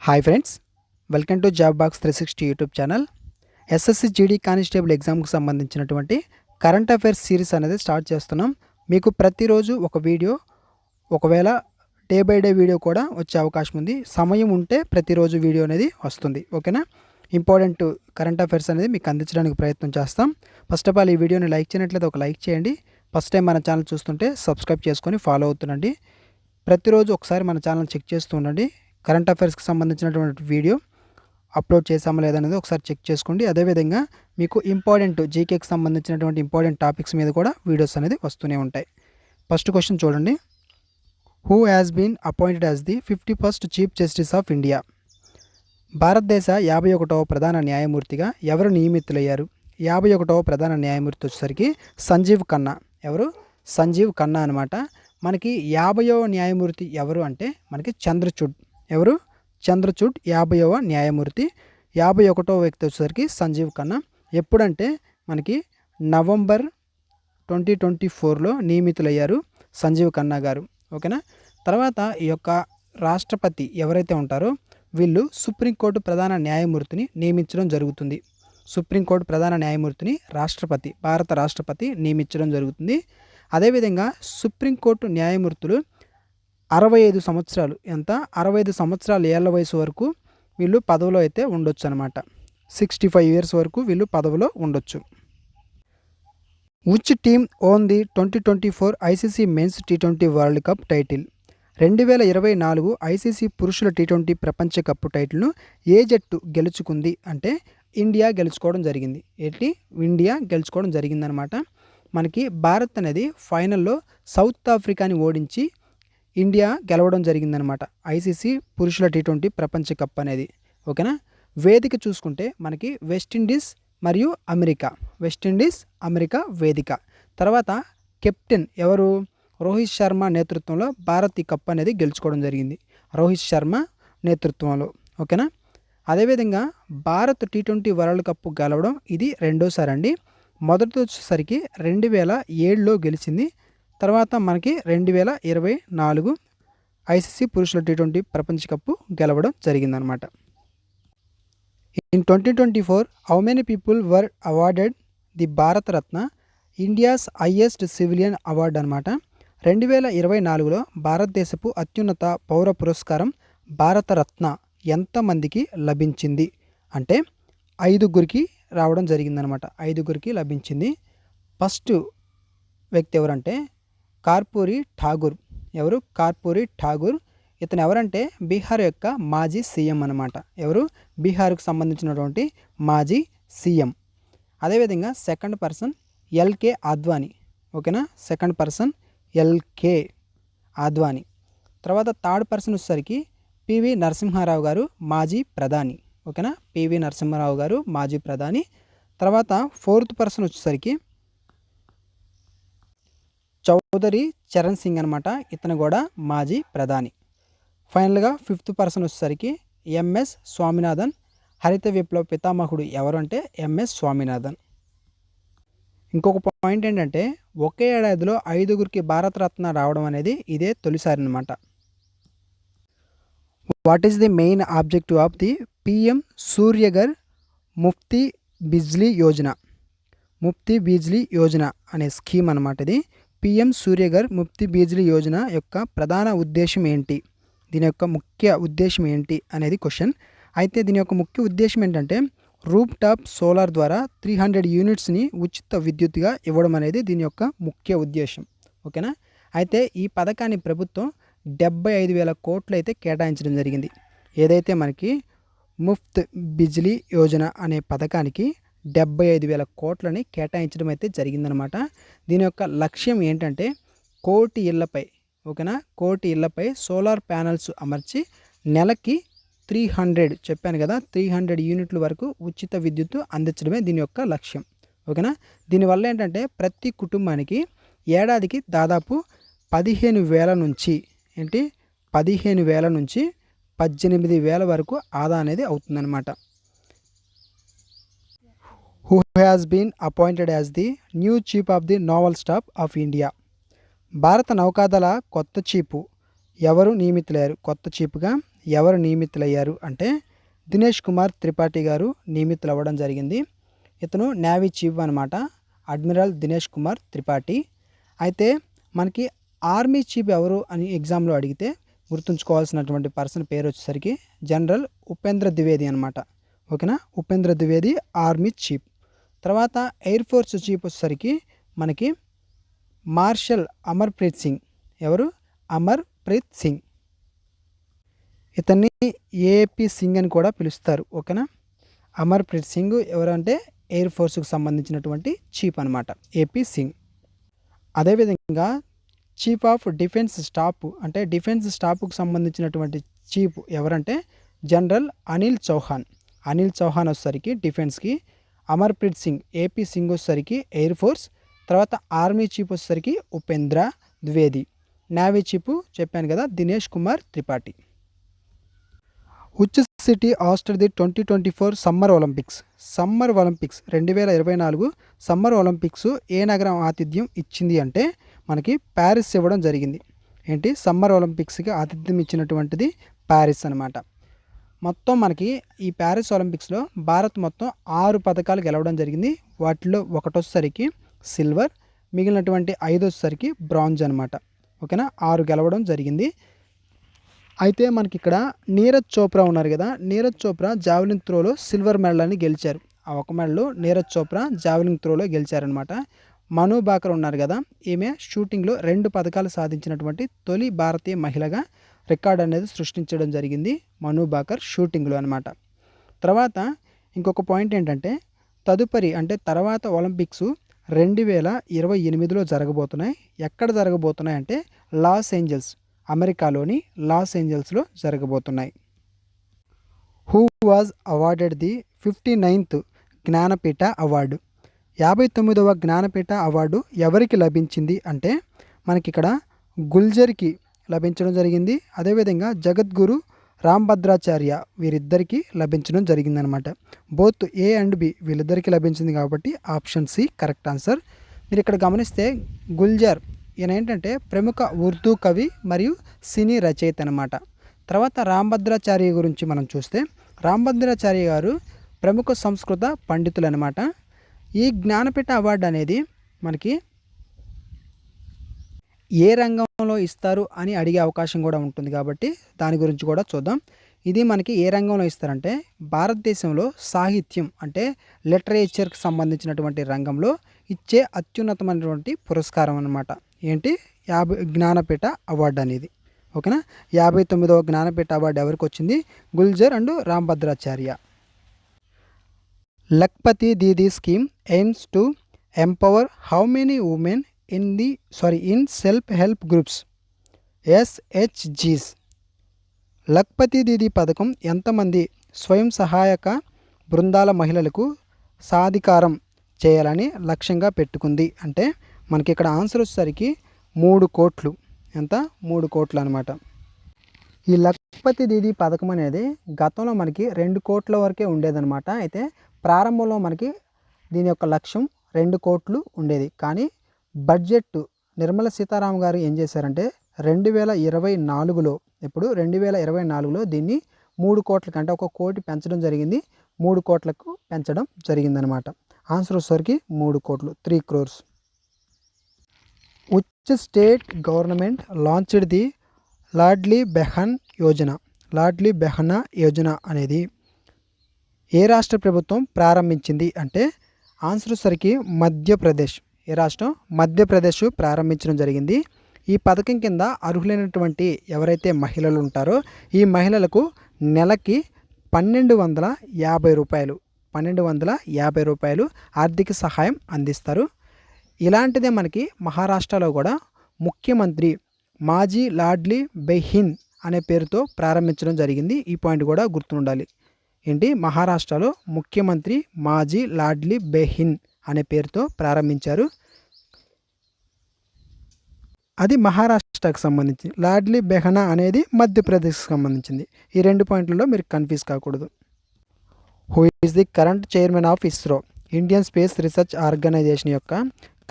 Hi friends, welcome to job box 360 YouTube channel. SSC GD constable ఎగ్జామ్కి సంబంధించినటువంటి current affairs series అనేది start చేస్తున్నాం. మీకు ప్రతిరోజు ఒక వీడియో, ఒకవేళ డే బై డే వీడియో కూడా వచ్చే అవకాశం ఉంది. సమయం ఉంటే ప్రతిరోజు వీడియో అనేది వస్తుంది. ఓకేనా? ఇంపార్టెంట్ కరెంట్ అఫైర్స్ అనేది మీకు అందించడానికి ప్రయత్నం చేస్తాం. ఫస్ట్ ఆఫ్ ఆల్ ఈ వీడియోని లైక్ చేయనట్లయితే ఒక లైక్ చేయండి. ఫస్ట్ టైం మన ఛానల్ చూస్తుంటే సబ్స్క్రైబ్ చేసుకొని ఫాలో అవుతుండండి. ప్రతిరోజు ఒకసారి మన ఛానల్ చెక్ చేస్తూ ఉండండి. కరెంట్ అఫైర్స్కి సంబంధించినటువంటి వీడియో అప్లోడ్ చేసామా లేదనేది ఒకసారి చెక్ చేసుకోండి. అదేవిధంగా మీకు ఇంపార్టెంట్ జీకేకి సంబంధించినటువంటి ఇంపార్టెంట్ టాపిక్స్ మీద కూడా వీడియోస్ అనేది వస్తూనే ఉంటాయి. ఫస్ట్ క్వశ్చన్ చూడండి. Who has been appointed as the 51st chief justice of India? భారతదేశ 51వ ప్రధాన న్యాయమూర్తిగా ఎవరు నియమితులయ్యారు? 51వ ప్రధాన న్యాయమూర్తి వచ్చేసరికి సంజీవ్ ఖన్నా. ఎవరు? సంజీవ్ ఖన్నా అనమాట. మనకి 50వ న్యాయమూర్తి ఎవరు అంటే మనకి చంద్రచూడ్. ఎవరు? చంద్రచూడ్ 50వ న్యాయమూర్తి. 51వ వ్యక్తి వచ్చేసరికి సంజీవ్ ఖన్నా. ఎప్పుడంటే మనకి నవంబర్ 2024లో నియమితులయ్యారు సంజీవ్ ఖన్నా గారు. ఓకేనా? తర్వాత ఈ యొక్క రాష్ట్రపతి ఎవరైతే ఉంటారో వీళ్ళు సుప్రీంకోర్టు ప్రధాన న్యాయమూర్తిని నియమించడం జరుగుతుంది. సుప్రీంకోర్టు ప్రధాన న్యాయమూర్తిని భారత రాష్ట్రపతి నియమించడం జరుగుతుంది. అదేవిధంగా సుప్రీంకోర్టు న్యాయమూర్తులు 65 సంవత్సరాలు 65 సంవత్సరాల ఏళ్ల వయసు వరకు వీళ్ళు పదవిలో అయితే ఉండొచ్చు అనమాట. 65 ఇయర్స్ వరకు వీళ్ళు పదవిలో ఉండొచ్చు. Which team won the 2024 ICC men's T20 world cup title? 2024 ICC పురుషుల T20 ప్రపంచ కప్ టైటిల్ను ఏ జట్టు గెలుచుకుంది అంటే ఇండియా గెలుచుకోవడం జరిగింది. ఇండియా గెలుచుకోవడం జరిగిందనమాట. మనకి భారత్ అనేది ఫైనల్లో సౌత్ ఆఫ్రికాని ఓడించి ఇండియా గెలవడం జరిగిందనమాట. ఐసీసీ పురుషుల T20 ప్రపంచ కప్ అనేది. ఓకేనా? వేదిక చూసుకుంటే మనకి వెస్టిండీస్ మరియు అమెరికా వేదిక. తర్వాత కెప్టెన్ ఎవరు? రోహిత్ శర్మ నేతృత్వంలో భారత్ ఈ కప్ అనేది గెలుచుకోవడం జరిగింది. రోహిత్ శర్మ నేతృత్వంలో. ఓకేనా? అదేవిధంగా భారత్ T20 వరల్డ్ కప్ గెలవడం ఇది రెండోసారి అండి. మొదటి వచ్చేసరికి 2007లో గెలిచింది. తర్వాత మనకి 2024 ఐసీసీ పురుషుల T20 ప్రపంచ కప్ గెలవడం జరిగిందనమాట. In 2024 how many people were awarded the Bharat Ratna, India's highest civilian award అనమాట. 2024లో భారతదేశపు అత్యున్నత పౌర పురస్కారం భారతరత్న ఎంతమందికి లభించింది అంటే 5గురికి రావడం జరిగిందనమాట. 5గురికి లభించింది. ఫస్ట్ వ్యక్తి ఎవరంటే కర్పూరి ఠాగూర్. ఎవరు? కర్పూరి ఠాగూర్. ఇతను ఎవరంటే బీహార్ యొక్క మాజీ సీఎం అనమాట. ఎవరు? బీహార్కు సంబంధించినటువంటి మాజీ సీఎం. అదేవిధంగా సెకండ్ పర్సన్ ఎల్కే అద్వానీ. ఓకేనా? Second person LK Advani. తర్వాత థర్డ్ పర్సన్ వచ్చేసరికి పివి నరసింహారావు గారు, మాజీ ప్రధాని. ఓకేనా? పివి నరసింహారావు గారు మాజీ ప్రధాని. తర్వాత ఫోర్త్ పర్సన్ వచ్చేసరికి చౌదరి చరణ్ సింగ్ అనమాట. ఇతను కూడా మాజీ ప్రధాని. ఫైనల్గా ఫిఫ్త్ పర్సన్ వచ్చేసరికి ఎంఎస్ స్వామినాథన్. హరిత విప్లవ పితామహుడు ఎవరు అంటే ఎంఎస్ స్వామినాథన్. ఇంకొక పాయింట్ ఏంటంటే ఒకే ఏడాదిలో 5గురికి భారతరత్న రావడం అనేది ఇదే తొలిసారి అనమాట. What is the main objective of the PM Surya Ghar Mufti Bijli Yojana? Mufti Bijli Yojana అనే స్కీమ్ అనమాట ఇది. పిఎం సూర్యఘర్ ముఫ్తీ బిజ్లీ యోజన యొక్క ప్రధాన ఉద్దేశం ఏంటి? దీని యొక్క ముఖ్య ఉద్దేశం ఏంటి అనేది క్వశ్చన్. అయితే దీని యొక్క ముఖ్య ఉద్దేశం ఏంటంటే రూప్ టాప్ సోలార్ ద్వారా 300 యూనిట్స్ని ఉచిత విద్యుత్తుగా ఇవ్వడం అనేది దీని యొక్క ముఖ్య ఉద్దేశం. ఓకేనా? అయితే ఈ పథకాన్ని ప్రభుత్వం 75,000 కోట్లు అయితే కేటాయించడం జరిగింది. ఏదైతే మనకి ముఫ్త్ బిజ్లీ యోజన అనే పథకానికి 75,000 కోట్లని కేటాయించడం అయితే జరిగిందనమాట. దీని యొక్క లక్ష్యం ఏంటంటే 1 కోటి ఇళ్లపై, ఓకేనా, 1 కోటి ఇళ్లపై సోలార్ ప్యానల్స్ అమర్చి నెలకి 300 చెప్పాను కదా 300 యూనిట్ల వరకు ఉచిత విద్యుత్తు అందించడమే దీని యొక్క లక్ష్యం. ఓకేనా? దీనివల్ల ఏంటంటే ప్రతి కుటుంబానికి ఏడాదికి దాదాపు 15,000 నుంచి 15,000 నుంచి 18,000 వరకు ఆదా అనేది అవుతుందన్నమాట. Who has been appointed as the new chief of the naval staff of India? భారత నౌకాదళ కొత్త చీఫ్ ఎవరు నియమితులయ్యారు? కొత్త చీఫ్గా ఎవరు నియమితులయ్యారు అంటే దినేష్ కుమార్ త్రిపాఠి గారు నియమితులు అవ్వడం జరిగింది. ఇతను నేవీ చీఫ్ అనమాట, అడ్మిరల్ దినేష్ కుమార్ త్రిపాఠి. అయితే మనకి ఆర్మీ చీఫ్ ఎవరు అని ఎగ్జామ్లో అడిగితే గుర్తుంచుకోవాల్సినటువంటి పర్సన్ పేరు వచ్చేసరికి జనరల్ ఉపేంద్ర ద్వివేది అనమాట. ఓకేనా, ఉపేంద్ర ద్వివేది ఆర్మీ చీఫ్. తర్వాత ఎయిర్ ఫోర్స్ చీఫ్ వచ్చేసరికి మనకి మార్షల్ అమర్ప్రీత్ సింగ్. ఎవరు? అమర్ప్రీత్ సింగ్. ఇతన్ని ఏపీ సింగ్ అని కూడా పిలుస్తారు. ఓకేనా, అమర్ప్రీత్ సింగ్ ఎవరంటే ఎయిర్ ఫోర్స్కి సంబంధించినటువంటి చీఫ్ అనమాట, ఏపీ సింగ్. అదేవిధంగా చీఫ్ ఆఫ్ డిఫెన్స్ స్టాఫ్ అంటే డిఫెన్స్ స్టాఫ్కు సంబంధించినటువంటి చీఫ్ ఎవరంటే జనరల్ అనిల్ చౌహాన్. అనిల్ చౌహాన్ వచ్చేసరికి డిఫెన్స్కి, అమర్ప్రీత్ సింగ్ ఏపీ సింగ్ వచ్చేసరికి ఎయిర్ ఫోర్స్. తర్వాత ఆర్మీ చీఫ్ వచ్చేసరికి ఉపేంద్ర ద్వివేది. నేవీ చీఫ్ చెప్పాను కదా, Dinesh Kumar Tripathi. Which city hosted the 2024 summer Olympics. 2024 summer Olympics ఏ నగరం ఆతిథ్యం ఇచ్చింది అంటే మనకి ప్యారిస్ ఇవ్వడం జరిగింది. ఏంటి? సమ్మర్ ఒలింపిక్స్కి ఆతిథ్యం ఇచ్చినటువంటిది ప్యారిస్ అనమాట. మొత్తం మనకి ఈ ప్యారిస్ ఒలింపిక్స్లో భారత్ మొత్తం 6 పథకాలు గెలవడం జరిగింది. వాటిలో ఒకటొచ్చేసరికి సిల్వర్, మిగిలినటువంటి 5 వచ్చేసరికి బ్రాంజ్ అనమాట. ఓకేనా, 6 గెలవడం జరిగింది. అయితే మనకి ఇక్కడ నీరజ్ చోప్రా ఉన్నారు కదా, నీరజ్ చోప్రా జావెలిన్ త్రోలో సిల్వర్ మెడల్ అని గెలిచారు. ఆ ఒక మెడల్ నీరజ్ చోప్రా జావెలిన్ త్రోలో గెలిచారనమాట. మను బాకర్ ఉన్నారు కదా, ఈమె షూటింగ్లో 2 పథకాలు సాధించినటువంటి తొలి భారతీయ మహిళగా రికార్డ్ అనేది సృష్టించడం జరిగింది మను బాకర్ షూటింగ్లో అనమాట. తర్వాత ఇంకొక పాయింట్ ఏంటంటే తదుపరి అంటే తర్వాత ఒలింపిక్స్ 2028లో జరగబోతున్నాయి. ఎక్కడ జరగబోతున్నాయి అంటే లాస్ ఏంజల్స్, అమెరికాలోని లాస్ ఏంజల్స్లో జరగబోతున్నాయి. Who was awarded the 59th Jnanpith award. 59వ జ్ఞానపీఠ అవార్డు ఎవరికి లభించింది అంటే మనకి ఇక్కడ గుల్జర్కి లభించడం జరిగింది. అదేవిధంగా జగద్గురు రాంభద్రాచార్య వీరిద్దరికీ లభించడం జరిగిందనమాట. బోత్ ఏ అండ్ బి వీళ్ళిద్దరికీ లభించింది కాబట్టి ఆప్షన్ సి కరెక్ట్ ఆన్సర్. మీరు ఇక్కడ గమనిస్తే గుల్జర్ ఈయన ఏంటంటే ప్రముఖ ఉర్దూ కవి మరియు సినీ రచయిత అనమాట. తర్వాత రాంభద్రాచార్య గురించి మనం చూస్తే రాంభద్రాచార్య గారు ప్రముఖ సంస్కృత పండితులు అనమాట. ఈ జ్ఞానపీఠ అవార్డు అనేది మనకి ఏ రంగంలో ఇస్తారు అని అడిగే అవకాశం కూడా ఉంటుంది కాబట్టి దాని గురించి కూడా చూద్దాం. ఇది మనకి ఏ రంగంలో ఇస్తారంటే భారతదేశంలో సాహిత్యం అంటే లిటరేచర్కి సంబంధించినటువంటి రంగంలో ఇచ్చే అత్యున్నతమైనటువంటి పురస్కారం అన్నమాట. ఏంటి? జ్ఞానపీఠ అవార్డు అనేది. ఓకేనా, 59వ జ్ఞానపీఠ అవార్డు ఎవరికి వచ్చింది? Gulzar and Rambhadracharya. Lakhpati Didi scheme aims to empower how many women in self help groups SHGs. Lakhpati Didi పథకం ఎంతమంది స్వయం సహాయక బృందాల మహిళలకు సాధికారం చేయాలని లక్ష్యంగా పెట్టుకుంది అంటే మనకి ఇక్కడ ఆన్సర్ వచ్చేసరికి 3 కోట్లు. ఎంత? 3 కోట్లు అనమాట. ఈ లఖ్పతి దీదీ పథకం అనేది గతంలో మనకి 2 కోట్ల వరకే ఉండేదన్నమాట. అయితే ప్రారంభంలో మనకి దీని యొక్క లక్ష్యం 2 కోట్లు ఉండేది. కానీ బడ్జెట్ నిర్మలా సీతారామన్ గారు ఏం చేశారంటే 2024లో దీన్ని 3 కోట్ల కంటే 1 కోటి పెంచడం జరిగింది. 3 కోట్లకు పెంచడం జరిగిందనమాట. ఆన్సర్ వచ్చేసరికి 3 కోట్లు, 3 crores. Which state government launched the Ladli Behna Yojana అనేది ఏ రాష్ట్ర ప్రభుత్వం ప్రారంభించింది అంటే ఆన్సర్ వచ్చేసరికి మధ్యప్రదేశ్. ఏ రాష్ట్రం? మధ్యప్రదేశ్ ప్రారంభించడం జరిగింది. ఈ పథకం కింద అర్హులైనటువంటి ఎవరైతే మహిళలు ఉంటారో ఈ మహిళలకు నెలకి 1250 రూపాయలు ఆర్థిక సహాయం అందిస్తారు. ఇలాంటిదే మనకి మహారాష్ట్రలో కూడా ముఖ్యమంత్రి మాజీ లాడ్లీ బెహిన్ అనే పేరుతో ప్రారంభించడం జరిగింది. ఈ పాయింట్ కూడా గుర్తుండాలి. ఏంటి? మహారాష్ట్రలో ముఖ్యమంత్రి మాజీ లాడ్లీ బెహిన్ అనే పేరుతో ప్రారంభించారు. అది మహారాష్ట్రకు సంబంధించి, లాడ్లీ బెహనా అనేది మధ్యప్రదేశ్కి సంబంధించింది. ఈ 2 పాయింట్లలో మీరు కన్ఫ్యూజ్ కాకూడదు. Who is the current chairman of ISRO? Indian space research organisation యొక్క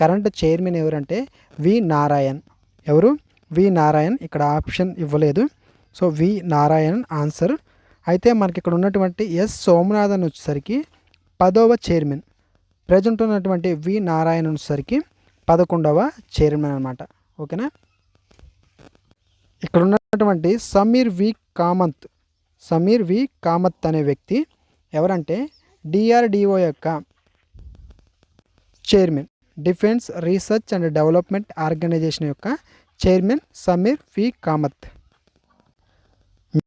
కరెంట్ చైర్మన్ ఎవరంటే వి నారాయణ్. ఎవరు? వి నారాయణ్. ఇక్కడ ఆప్షన్ ఇవ్వలేదు. So V Narayanan answer. అయితే మనకి ఇక్కడ ఉన్నటువంటి ఎస్ సోమనాథన్ వచ్చేసరికి 10వ చైర్మన్. ప్రజెంట్ ఉన్నటువంటి వి నారాయణన్ వచ్చేసరికి 11వ చైర్మన్ అనమాట. ఓకేనా. ఇక్కడ ఉన్నటువంటి సమీర్ వి కామత్ అనే వ్యక్తి ఎవరంటే డిఆర్డిఓ యొక్క chairman, defence research and development organisation యొక్క చైర్మన్ సమీర్ వి కామత్.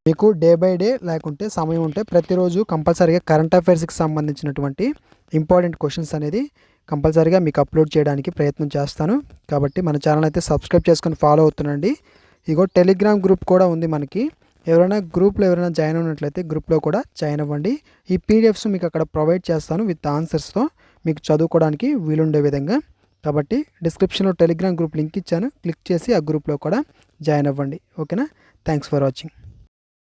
మీకు డే బై డే లేకుంటే సమయం ఉంటే ప్రతిరోజు కంపల్సరీగా కరెంట్ అఫైర్స్కి సంబంధించినటువంటి ఇంపార్టెంట్ క్వశ్చన్స్ అనేది కంపల్సరీగా మీకు అప్లోడ్ చేయడానికి ప్రయత్నం చేస్తాను. కాబట్టి మన ఛానల్ అయితే సబ్స్క్రైబ్ చేసుకొని ఫాలో అవుతుండండి. ఇగో టెలిగ్రామ్ గ్రూప్ కూడా ఉంది మనకి. ఎవరైనా జాయిన్ అయినట్లయితే గ్రూప్లో కూడా జాయిన్ అవ్వండి. ఈ పీడిఎఫ్స్ మీకు అక్కడ ప్రొవైడ్ చేస్తాను విత్ ఆన్సర్స్తో మీకు చదువుకోవడానికి వీలుండే విధంగా. కాబట్టి డిస్క్రిప్షన్లో టెలిగ్రామ్ గ్రూప్ లింక్ ఇచ్చాను, క్లిక్ చేసి ఆ గ్రూప్లో కూడా జాయిన్ అవ్వండి. ఓకేనా. Thanks for watching.